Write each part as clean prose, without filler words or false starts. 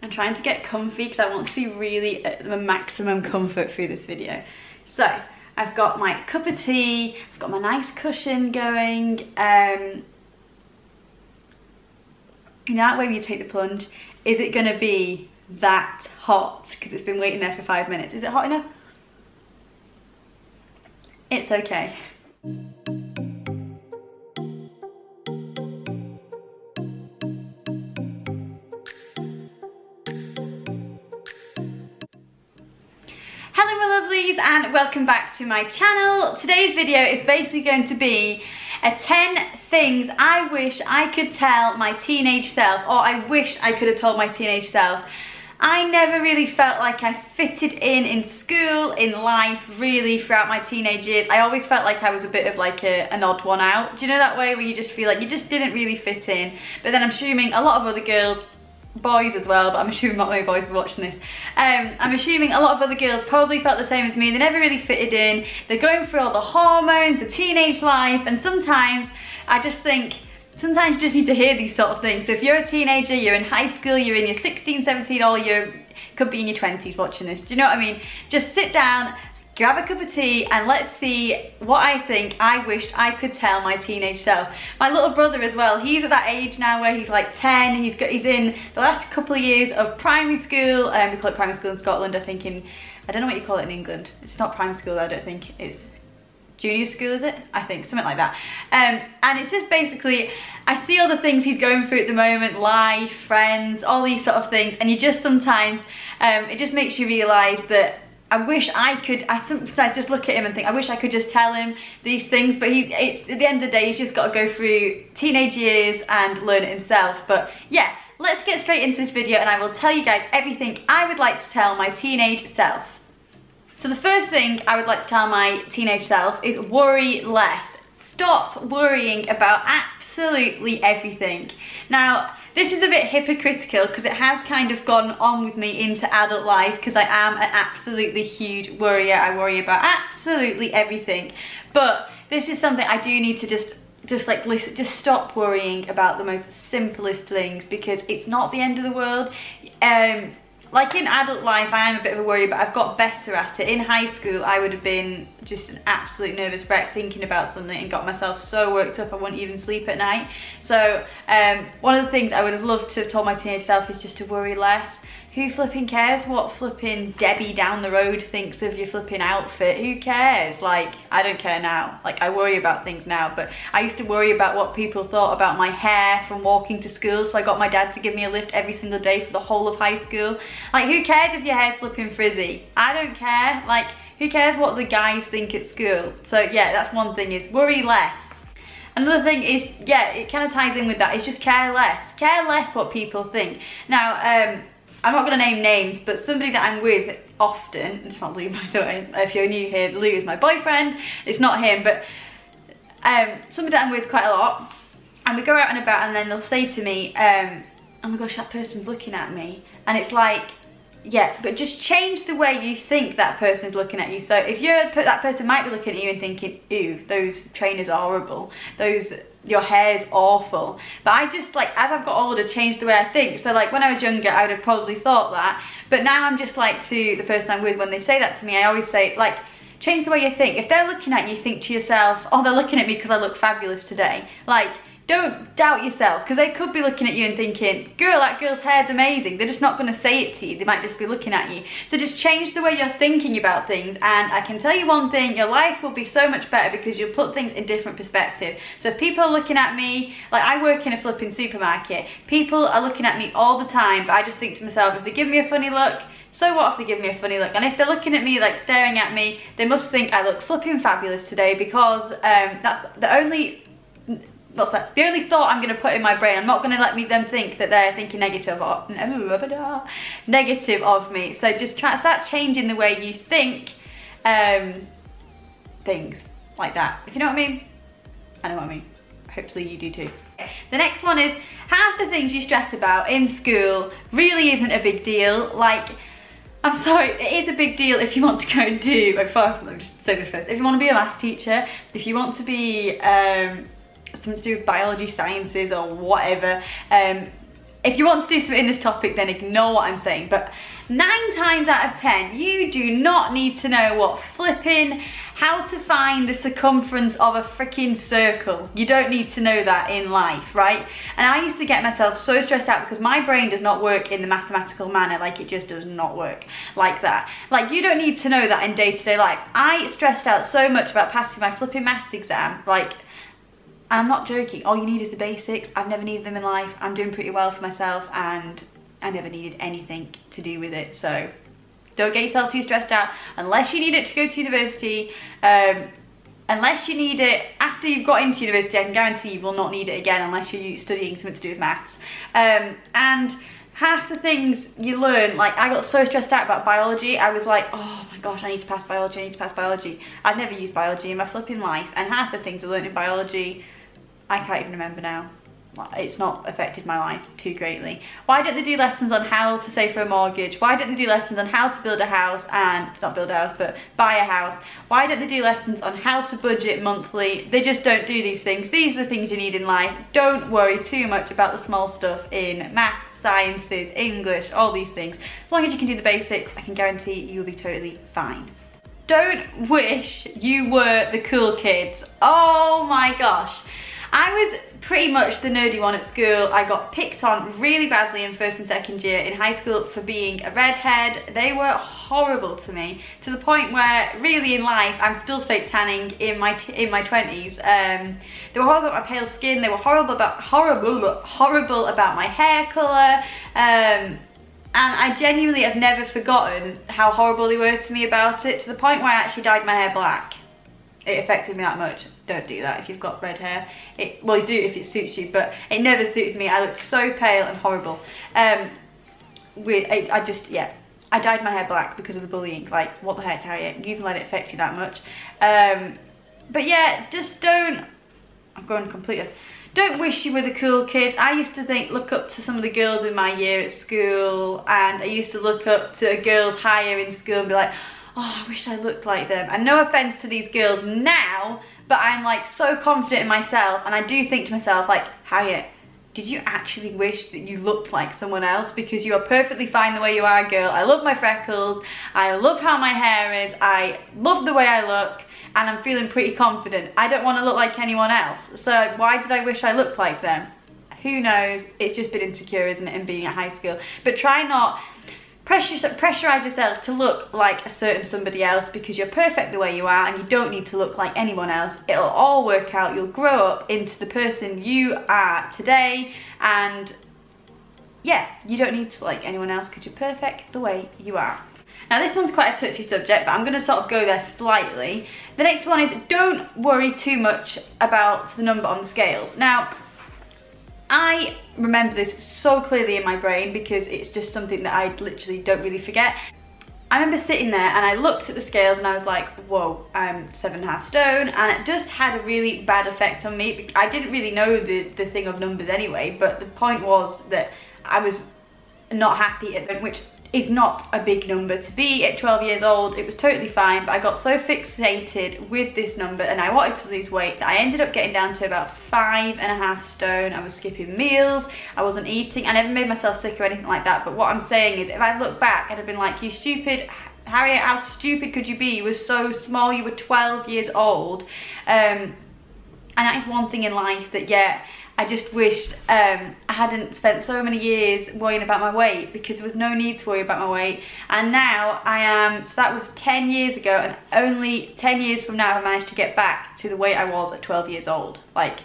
I'm trying to get comfy because I want to be really at the maximum comfort through this video. So I've got my cup of tea, I've got my nice cushion going. You know that way when you take the plunge, is it going to be that hot? Because it's been waiting there for 5 minutes. Is it hot enough? It's okay. Hello my lovelies and welcome back to my channel. Today's video is basically going to be a 10 things I wish I could tell my teenage self, or I wish I could have told my teenage self. I never really felt like I fitted in school, in life, really, throughout my teenage years. I always felt like I was a bit of like an odd one out. Do you know that way where you just feel like you just didn't really fit in? But then I'm assuming a lot of other girls, boys as well, but I'm assuming not many boys were watching this. I'm assuming a lot of other girls probably felt the same as me. They never really fitted in. They're going through all the hormones, the teenage life, and sometimes I just think, sometimes you just need to hear these sort of things. So if you're a teenager, you're in high school, you're in your 16, 17, or you could be in your 20s watching this, do you know what I mean? Just sit down, grab a cup of tea, and let's see what I think I wished I could tell my teenage self. My little brother as well, he's at that age now where he's like 10, he's in the last couple of years of primary school, we call it primary school in Scotland, I think I don't know what you call it in England. It's not primary school, I don't think, it's junior school, is it? I think, something like that. And it's just basically, I see all the things he's going through at the moment, life, friends, all these sort of things, and you just sometimes, it just makes you realise that I wish I could, I sometimes just look at him and think, I wish I could just tell him these things, but it's at the end of the day, he's just got to go through teenage years and learn it himself. But yeah, let's get straight into this video and I will tell you guys everything I would like to tell my teenage self. So the first thing I would like to tell my teenage self is worry less. Stop worrying about absolutely everything. Now, this is a bit hypocritical because it has kind of gone on with me into adult life because I am an absolutely huge worrier. I worry about absolutely everything. But this is something I do need to just stop worrying about the most simplest things because it's not the end of the world. Like in adult life, I am a bit of a worry, but I've got better at it. In high school, I would have been just an absolute nervous wreck thinking about something and got myself so worked up I wouldn't even sleep at night. So one of the things I would have loved to have told my teenage self is just to worry less. Who flipping cares what flipping Debbie down the road thinks of your flipping outfit? Who cares? Like, I don't care now. Like, I worry about things now, but I used to worry about what people thought about my hair from walking to school, so I got my dad to give me a lift every single day for the whole of high school. Like, who cares if your hair's flipping frizzy? I don't care. Like, who cares what the guys think at school? So yeah, that's one thing, is worry less. Another thing is, yeah, it kind of ties in with that, is just care less. Care less what people think. Now, I'm not going to name names, but somebody that I'm with often, it's not Lou by the way, if you're new here, Lou is my boyfriend, it's not him, but somebody that I'm with quite a lot, and we go out and about and then they'll say to me, oh my gosh, that person's looking at me, and it's like, yeah, but just change the way you think that person's looking at you. So if that person might be looking at you and thinking, ew, those trainers are horrible, your hair's awful. But I just, like, as I've got older, changed the way I think. So like when I was younger, I would have probably thought that. But now I'm just like, to the person I'm with, when they say that to me, I always say, like, change the way you think. If they're looking at you, think to yourself, oh, they're looking at me because I look fabulous today. Like, don't doubt yourself, because they could be looking at you and thinking, girl, that girl's hair's amazing. They're just not going to say it to you. They might just be looking at you. So just change the way you're thinking about things, and I can tell you one thing, your life will be so much better because you'll put things in different perspective. So if people are looking at me, like I work in a flipping supermarket, people are looking at me all the time, but I just think to myself, if they give me a funny look, so what if they give me a funny look? And if they're looking at me, like staring at me, they must think I look flipping fabulous today, because that's the only thought I'm going to put in my brain. I'm not going to let them think that they're thinking negative of me. So just start changing the way you think things like that. If you know what I mean? I know what I mean. Hopefully you do too. The next one is, half the things you stress about in school really isn't a big deal. Like, I'm sorry, it is a big deal if you want to go and do, let me just say this first, if you want to be a maths teacher, if you want to be something to do with biology, sciences or whatever, if you want to do something in this topic, then ignore what I'm saying. But 9 times out of 10, you do not need to know what flipping, how to find the circumference of a freaking circle. You don't need to know that in life, right? And I used to get myself so stressed out because my brain does not work in the mathematical manner. Like, it just does not work like that. Like, you don't need to know that in day-to-day life. I stressed out so much about passing my flipping maths exam. Like, I'm not joking. All you need is the basics. I've never needed them in life. I'm doing pretty well for myself, and I never needed anything to do with it. So don't get yourself too stressed out unless you need it to go to university. Unless you need it after you've got into university, I can guarantee you will not need it again unless you're studying something to do with maths. And half the things you learn, like, I got so stressed out about biology. I was like, oh my gosh, I need to pass biology, I need to pass biology. I've never used biology in my flipping life, and half the things I learned in biology, I can't even remember now. It's not affected my life too greatly. Why don't they do lessons on how to save for a mortgage? Why don't they do lessons on how to build a house and, not build a house, but buy a house? Why don't they do lessons on how to budget monthly? They just don't do these things. These are the things you need in life. Don't worry too much about the small stuff in maths, sciences, English, all these things. As long as you can do the basics, I can guarantee you'll be totally fine. Don't wish you were the cool kids. Oh my gosh. I was pretty much the nerdy one at school. I got picked on really badly in 1st and 2nd year in high school for being a redhead. They were horrible to me, to the point where really in life I'm still fake tanning in my 20s. They were horrible about my pale skin. They were horrible about my hair colour. And I genuinely have never forgotten how horrible they were to me about it, to the point where I actually dyed my hair black. It affected me that much. Don't do that if you've got red hair. Well, you do if it suits you, but it never suited me. I looked so pale and horrible. I dyed my hair black because of the bullying. Like, what the heck, Harriet? You even let it affect you that much. But yeah, just don't... I've gone completely... Don't wish you were the cool kids. I used to look up to some of the girls in my year at school, and I used to look up to girls higher in school and be like, oh, I wish I looked like them. And no offense to these girls now, but I'm like so confident in myself, and I do think to myself, like, Harriet, did you actually wish that you looked like someone else? Because you are perfectly fine the way you are, girl. I love my freckles, I love how my hair is, I love the way I look, and I'm feeling pretty confident. I don't want to look like anyone else, so why did I wish I looked like them? Who knows? It's just been insecure, isn't it, in being at high school. But try not pressurize yourself to look like a certain somebody else, because you're perfect the way you are and you don't need to look like anyone else. It'll all work out. You'll grow up into the person you are today, and yeah, you don't need to like anyone else because you're perfect the way you are. Now this one's quite a touchy subject, but I'm going to sort of go there slightly. The next one is, don't worry too much about the number on the scales. Now, I remember this so clearly in my brain because it's just something that I literally don't really forget. I remember sitting there and I looked at the scales and I was like, whoa, I'm 7.5 stone, and it just had a really bad effect on me. I didn't really know the thing of numbers anyway, but the point was that I was not happy at them, which is not a big number to be at 12 years old. It was totally fine, but I got so fixated with this number and I wanted to lose weight that I ended up getting down to about 5.5 stone. I was skipping meals, I wasn't eating. I never made myself sick or anything like that, but what I'm saying is, if I look back, I'd have been like, you stupid Harriet, how stupid could you be? You were so small, you were 12 years old. And that is one thing in life that, yeah, I just wished I hadn't spent so many years worrying about my weight, because there was no need to worry about my weight. And now I am, so that was 10 years ago, and only 10 years from now I managed to get back to the weight I was at 12 years old. Like,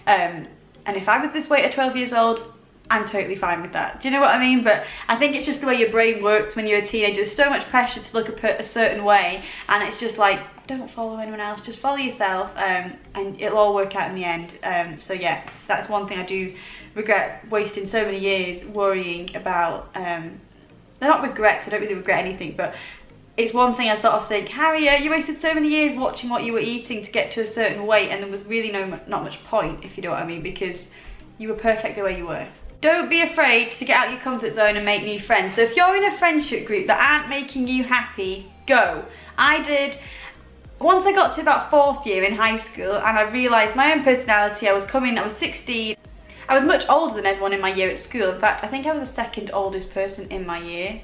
and if I was this weight at 12 years old, I'm totally fine with that. Do you know what I mean? But I think it's just the way your brain works when you're a teenager. There's so much pressure to look a certain way, and it's just like, don't follow anyone else, just follow yourself, and it'll all work out in the end. So yeah, that's one thing I do regret, wasting so many years worrying about. They're not regrets, I don't really regret anything, but it's one thing I sort of think, Harriet, you wasted so many years watching what you were eating to get to a certain weight, and there was really not much point, if you know what I mean, because you were perfect the way you were. Don't be afraid to get out your comfort zone and make new friends. So if you're in a friendship group that aren't making you happy, go. I did. Once I got to about 4th year in high school and I realised my own personality, I was 16, I was much older than everyone in my year at school. In fact, I think I was the second oldest person in my year.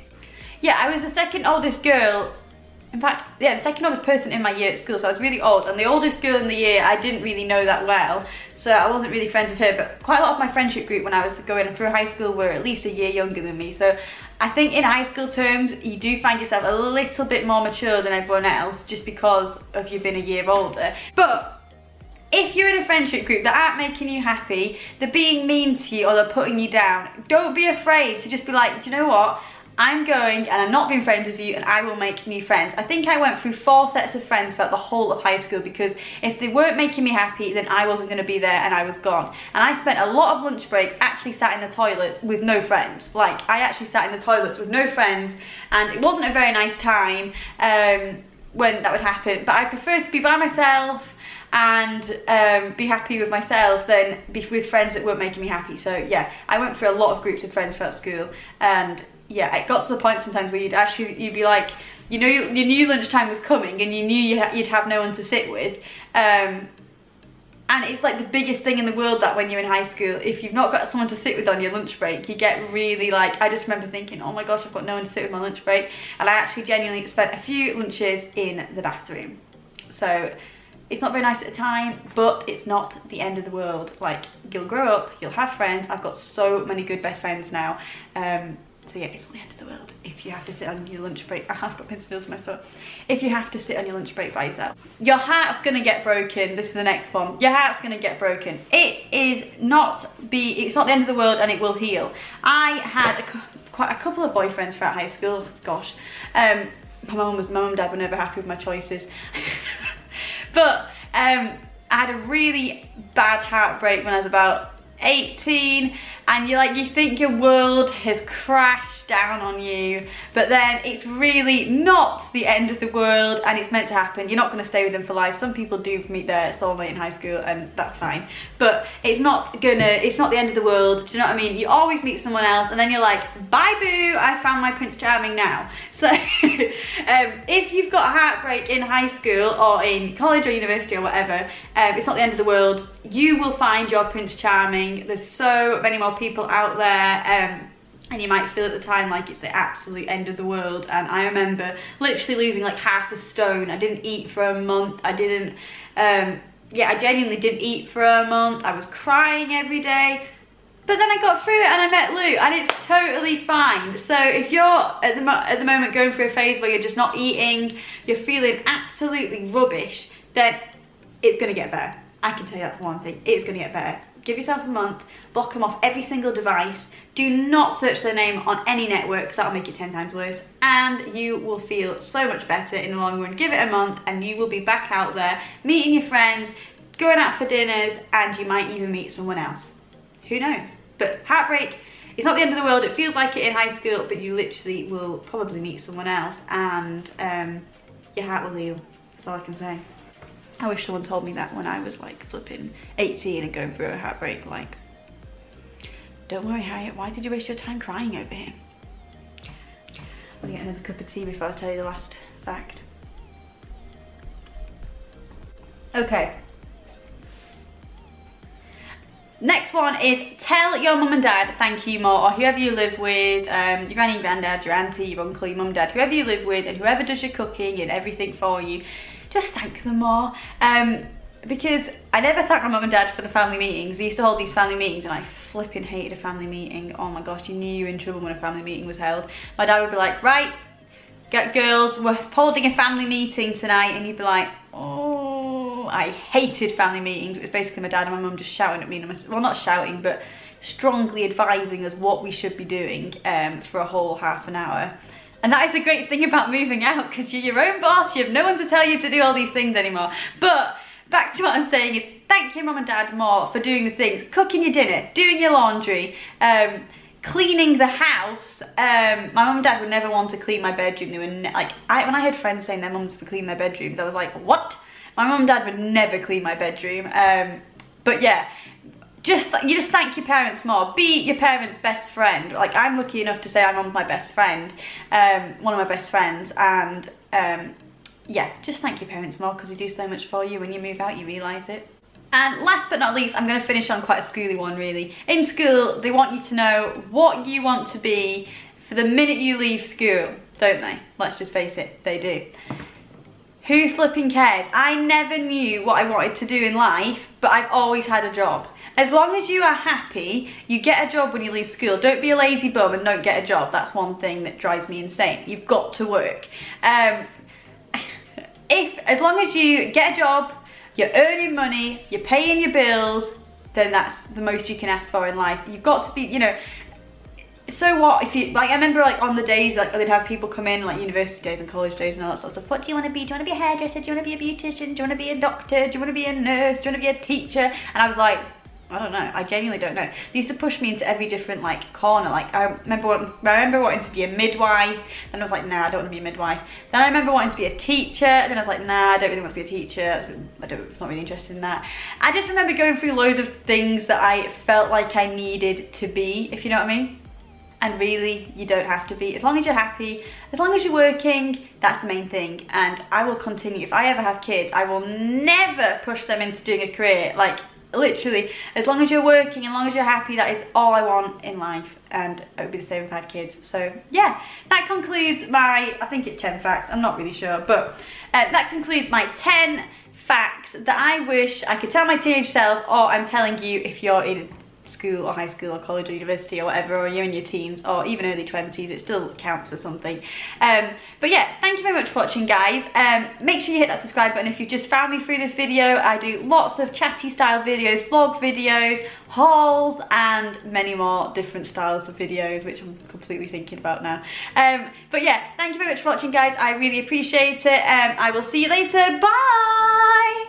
Yeah, I was the second oldest girl. In fact, yeah, the second oldest person in my year at school, so I was really old. And the oldest girl in the year, I didn't really know that well, so I wasn't really friends with her. But quite a lot of my friendship group when I was going through high school were at least a year younger than me. So I think in high school terms, you do find yourself a little bit more mature than everyone else just because of you've been a year older. But if you're in a friendship group that aren't making you happy, they're being mean to you or they're putting you down, don't be afraid to just be like, do you know what? I'm going and I'm not being friends with you and I will make new friends. I think I went through 4 sets of friends throughout the whole of high school because if they weren't making me happy, then I wasn't going to be there and I was gone. And I spent a lot of lunch breaks actually sat in the toilets with no friends. Like, I actually sat in the toilets with no friends, and it wasn't a very nice time when that would happen. But I prefer to be by myself and be happy with myself than be with friends that weren't making me happy. So yeah, I went through a lot of groups of friends throughout school, and yeah, it got to the point sometimes where you'd be like, you know, you knew lunchtime was coming and you knew you'd have no one to sit with, and it's like the biggest thing in the world that when you're in high school, if you've not got someone to sit with on your lunch break, you get really like, I just remember thinking, oh my gosh, I've got no one to sit with my lunch break, and I actually genuinely spent a few lunches in the bathroom. So it's not very nice at the time, but it's not the end of the world. Like, you'll grow up, you'll have friends. I've got so many good best friends now. So yeah, it's not the end of the world if you have to sit on your lunch break. I've got pencil nails in my foot. If you have to sit on your lunch break by yourself. Your heart's gonna get broken. This is the next one. Your heart's gonna get broken. It's not the end of the world, and it will heal. I had quite a couple of boyfriends throughout high school. Gosh. My mum and dad were never happy with my choices. But I had a really bad heartbreak when I was about 18, and you think your world has crashed down on you, but then it's really not the end of the world and it's meant to happen. You're not going to stay with them for life. Some people do meet their soulmate in high school and that's fine, but it's not the end of the world. Do you know what I mean? You always meet someone else and then you're like, bye boo, I found my Prince Charming now. So if you've got a heartbreak in high school or in college or university or whatever, it's not the end of the world. You will find your Prince Charming. There's so many more people out there, and you might feel at the time like it's the absolute end of the world. And I remember literally losing like half a stone. I didn't eat for a month. I genuinely didn't eat for a month. I was crying every day. But then I got through it and I met Lou, and it's totally fine. So if you're at the moment going through a phase where you're just not eating, you're feeling absolutely rubbish, then it's gonna get better. I can tell you that for one thing, it's gonna get better. Give yourself a month, block them off every single device. Do not search their name on any network because that'll make it 10 times worse. And you will feel so much better in the long run. Give it a month and you will be back out there, meeting your friends, going out for dinners, and you might even meet someone else. Who knows? But heartbreak, it's not the end of the world. It feels like it in high school, but you literally will probably meet someone else and your heart will heal. That's all I can say. I wish someone told me that when I was like flipping 18 and going through a heartbreak. Like, don't worry Harriet, why did you waste your time crying over him? I'm gonna get another cup of tea before I tell you the last fact. Okay. Next one is tell your mum and dad thank you more, or whoever you live with, your granny, your granddad, your auntie, your uncle, your mum, dad, whoever you live with and whoever does your cooking and everything for you, just thank them more. Because I never thanked my mum and dad for the family meetings. They used to hold these family meetings and I flipping hated a family meeting. Oh my gosh, you knew you were in trouble when a family meeting was held. My dad would be like, right, girls, we're holding a family meeting tonight, and you'd be like, oh. I hated family meetings. It was basically my dad and my mum just shouting at me, well, not shouting, but strongly advising us what we should be doing for a whole half an hour. And that is the great thing about moving out, because you're your own boss, you have no one to tell you to do all these things anymore. But back to what I'm saying is, thank your mum and dad more for doing the things, cooking your dinner, doing your laundry, cleaning the house. My mum and dad would never want to clean my bedroom. They were when I had friends saying their mums would clean their bedrooms, I was like, what? My mum and dad would never clean my bedroom. But yeah, you just thank your parents more. Be your parents' best friend. Like, I'm lucky enough to say I'm on my best friend, one of my best friends, and yeah, just thank your parents more because they do so much for you. When you move out, you realise it. And last but not least, I'm going to finish on quite a schooly one really. In school, they want you to know what you want to be for the minute you leave school, don't they? Let's just face it, they do. Who flipping cares? I never knew what I wanted to do in life, but I've always had a job. As long as you are happy, you get a job when you leave school. Don't be a lazy bum and don't get a job. That's one thing that drives me insane. You've got to work. As long as you get a job, you're earning money, you're paying your bills, then that's the most you can ask for in life. You've got to be, you know, so what if you, like, I remember like on the days, like they'd have people come in, like university days and college days and all that sort of stuff. What do you want to be? Do you want to be a hairdresser? Do you want to be a beautician? Do you want to be a doctor? Do you want to be a nurse? Do you want to be a teacher? And I was like, I don't know, I genuinely don't know. They used to push me into every different like corner. Like I remember wanting to be a midwife, then I was like, nah, I don't want to be a midwife. Then I remember wanting to be a teacher, then I was like, nah, I don't really want to be a teacher. I'm not really interested in that. I just remember going through loads of things that I felt like I needed to be, if you know what I mean. And really, you don't have to be. As long as you're happy, as long as you're working, that's the main thing. And I will continue. If I ever have kids, I will never push them into doing a career. Like, literally, as long as you're working, as long as you're happy, that is all I want in life. And it would be the same if I had kids. So yeah, that concludes my, I think it's 10 facts, I'm not really sure, but that concludes my 10 facts that I wish I could tell my teenage self, or I'm telling you if you're in school or high school or college or university or whatever, or you're in your teens or even early 20s, it still counts for something. But yeah, thank you very much for watching, guys. Make sure you hit that subscribe button if you've just found me through this video. I do lots of chatty style videos, vlog videos, hauls, and many more different styles of videos, which I'm completely thinking about now. But yeah, thank you very much for watching, guys. I really appreciate it. I will see you later. Bye!